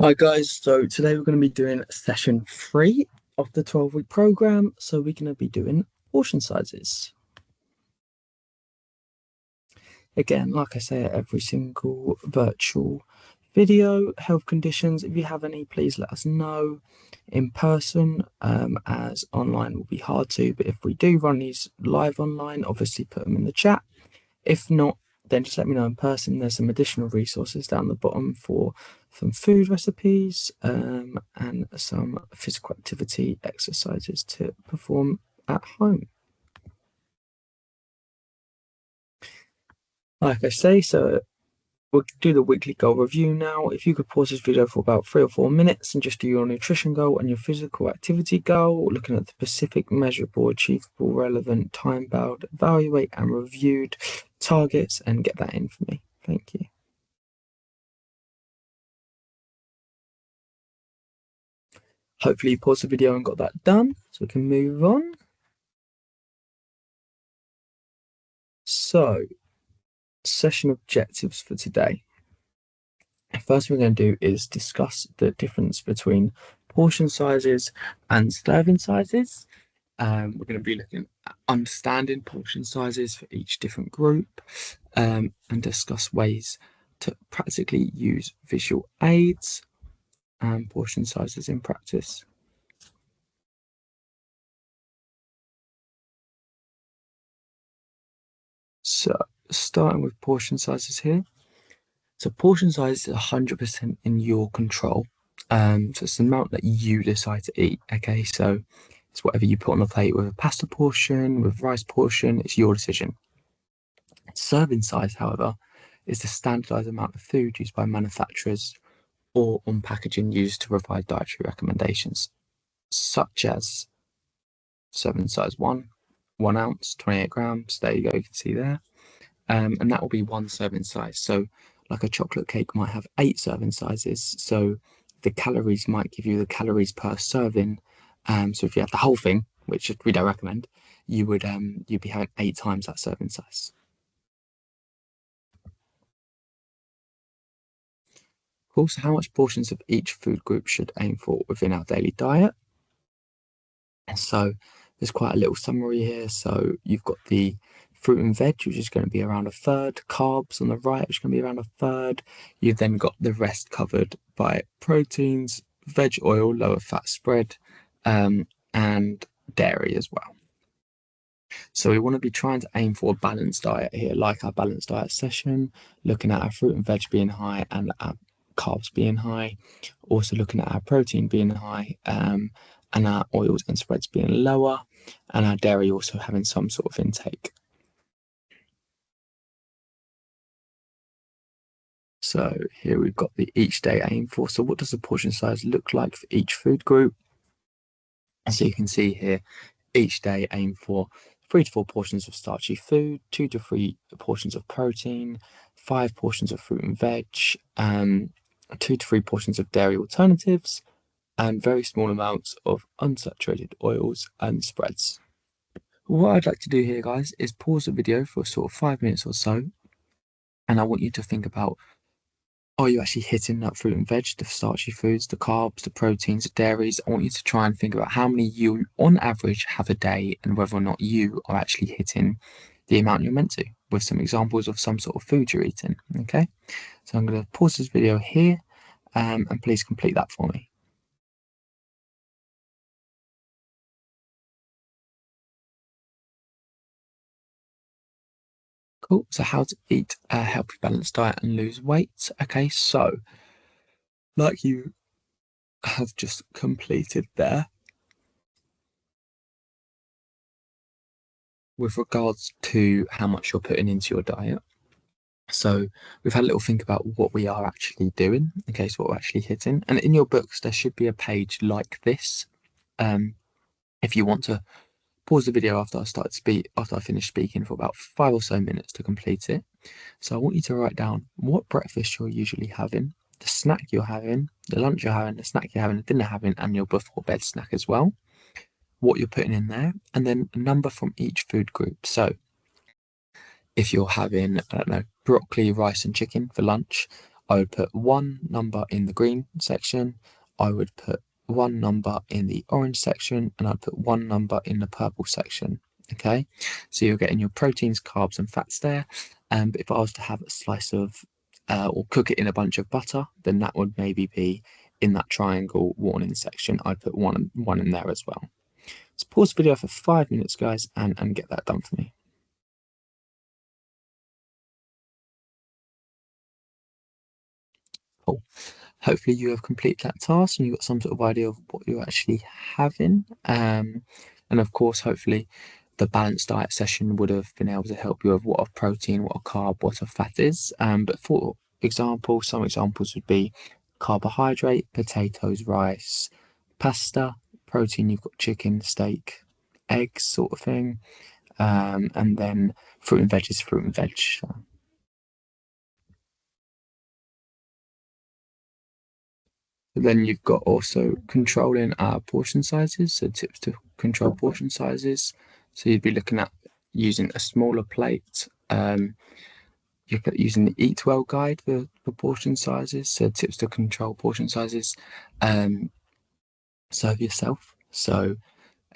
Hi guys, so today we're going to be doing session 3 of the 12-week program. So we're going to be doing portion sizes. Again, like I say at every single virtual video, health conditions, if you have any, please let us know in person, as online will be hard to, but if we do run these live online, obviously put them in the chat. If not, then just let me know in person. There's some additional resources down the bottom for some food recipes, and some physical activity exercises to perform at home. Like I say, so we'll do the weekly goal review now. If you could pause this video for about 3 or 4 minutes and just do your nutrition goal and your physical activity goal, looking at the specific, measurable, achievable, relevant, time-bound, evaluate and reviewed targets, and get that in for me. Thank you. Hopefully you paused the video and got that done, so we can move on. So, session objectives for today. First thing we're going to do is discuss the difference between portion sizes and serving sizes. We're going to be looking at understanding portion sizes for each different group, and discuss ways to practically use visual aids and portion sizes in practice. So, starting with portion sizes here. So portion size is 100% in your control. So it's the amount that you decide to eat. Okay, so it's whatever you put on the plate, with a pasta portion, with rice portion, it's your decision. Serving size, however, is the standardized amount of food used by manufacturers or on packaging used to provide dietary recommendations, such as serving size 1 ounce, 28 grams. There you go, you can see there. And that will be one serving size. So, like a chocolate cake might have 8 serving sizes. So, the calories might give you the calories per serving. So if you had the whole thing, which we don't recommend, you'd be having 8 times that serving size. Cool. So, how much portions of each food group should aim for within our daily diet? So, there's quite a little summary here. So, you've got the fruit and veg, which is going to be around a third, carbs on the right, which is going to be around a third. You've then got the rest covered by proteins, veg oil, lower fat spread, and dairy as well. So we want to be trying to aim for a balanced diet here, like our balanced diet session, looking at our fruit and veg being high and our carbs being high, also looking at our protein being high, and our oils and spreads being lower, and our dairy also having some sort of intake. So here we've got the each day aim for. So what does the portion size look like for each food group? So you can see here, each day aim for 3 to 4 portions of starchy food, 2 to 3 portions of protein, 5 portions of fruit and veg, 2 to 3 portions of dairy alternatives, and very small amounts of unsaturated oils and spreads. What I'd like to do here, guys, is pause the video for sort of 5 minutes or so, and I want you to think about, are you actually hitting that fruit and veg, the starchy foods, the carbs, the proteins, the dairies? I want you to try and think about how many you, on average, have a day and whether or not you are actually hitting the amount you're meant to, with some examples of some sort of food you're eating. Okay, so I'm going to pause this video here, and please complete that for me. Cool. So how to eat a healthy, balanced diet and lose weight. Okay, so like you have just completed there, with regards to how much you're putting into your diet. So we've had a little think about what we are actually doing, okay, so what we're actually hitting. And in your books, there should be a page like this. If you want to pause the video after I finish speaking for about 5 or so minutes to complete it. So I want you to write down what breakfast you're usually having, the snack you're having, the lunch you're having, the snack you're having, the dinner having, and your before bed snack as well. What you're putting in there, and then a number from each food group. So if you're having, I don't know, broccoli, rice, and chicken for lunch, I would put one number in the green section, I would put one number in the orange section, and I'd put one number in the purple section. Okay, so you're getting your proteins, carbs, and fats there. But if I was to have a slice of or cook it in a bunch of butter, then that would maybe be in that triangle warning section. I'd put one in there as well. So pause the video for 5 minutes, guys, and get that done for me. Cool. Hopefully you have completed that task and you've got some sort of idea of what you're actually having. And of course, hopefully the balanced diet session would have been able to help you with what a protein, what a carb, what a fat is. But for example, some examples would be carbohydrate, potatoes, rice, pasta, protein, you've got chicken, steak, eggs sort of thing. And then fruit and veg is fruit and veg. Then you've got also controlling portion sizes, so tips to control portion sizes. So you'd be looking at using a smaller plate. You're using the Eat Well guide for portion sizes, so tips to control portion sizes. Serve yourself. So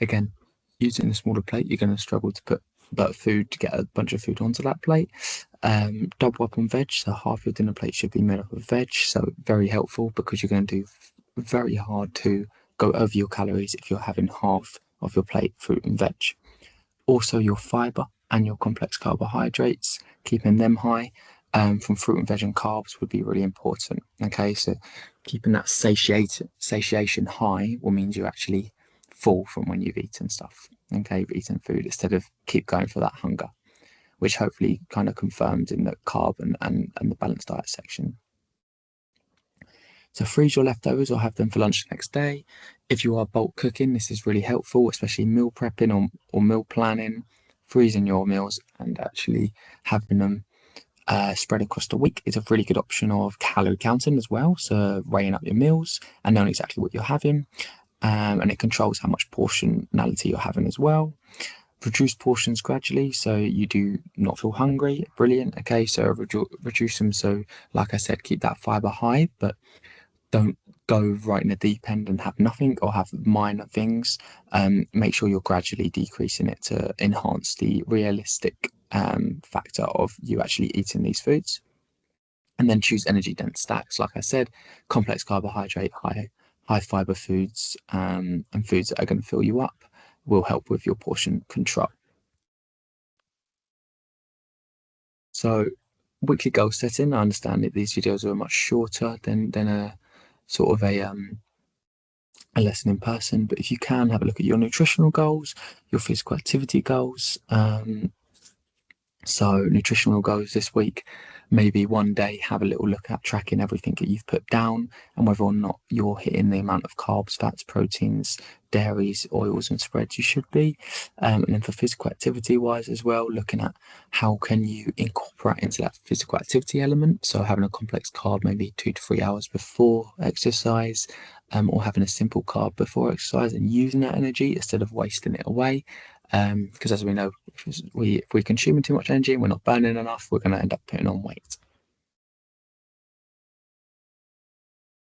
again, using a smaller plate, you're going to struggle to put food to get a bunch of food onto that plate. Double up on veg, so half your dinner plate should be made up of veg. So very helpful because you're going to do very hard to go over your calories if you're having half of your plate fruit and veg. Also, your fiber and your complex carbohydrates, keeping them high from fruit and veg and carbs would be really important. Okay, so keeping that satiation high will mean you actually full from when you've eaten stuff. Okay, you've eaten food instead of keep going for that hunger, which hopefully kind of confirmed in the carb and the balanced diet section. So freeze your leftovers or have them for lunch the next day. If you are bulk cooking, this is really helpful, especially meal prepping or meal planning. Freezing your meals and actually having them spread across the week is a really good option of calorie counting as well. So weighing up your meals and knowing exactly what you're having. And it controls how much portionality you're having as well. Reduce portions gradually so you do not feel hungry. Brilliant. Okay, so reduce them. So, like I said, keep that fiber high, but don't go right in the deep end and have nothing or have minor things. Make sure you're gradually decreasing it to enhance the realistic factor of you actually eating these foods. And then choose energy dense stacks, like I said, complex carbohydrate, high fiber foods, and foods that are going to fill you up will help with your portion control. So, weekly goal setting. I understand that these videos are much shorter than a sort of a lesson in person, but if you can have a look at your nutritional goals, your physical activity goals. So nutritional goals this week, maybe one day have a little look at tracking everything that you've put down and whether or not you're hitting the amount of carbs, fats, proteins, dairies, oils and spreads you should be. And then for physical activity wise as well, looking at how can you incorporate into that physical activity element. So having a complex carb maybe 2 to 3 hours before exercise, or having a simple carb before exercise and using that energy instead of wasting it away. Because as we know, if we're consuming too much energy and we're not burning enough, we're going to end up putting on weight.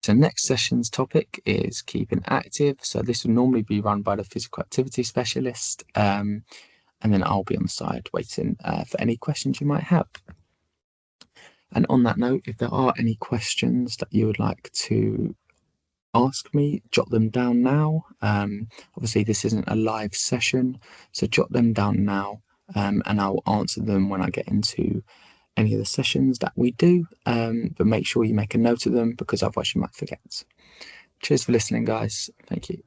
So next session's topic is keeping active. So this will normally be run by the physical activity specialist, and then I'll be on the side waiting for any questions you might have. And on that note, if there are any questions that you would like to ask me, jot them down now. Obviously, this isn't a live session, so jot them down now, and I'll answer them when I get into any of the sessions that we do. But make sure you make a note of them because otherwise you might forget. Cheers for listening, guys. Thank you.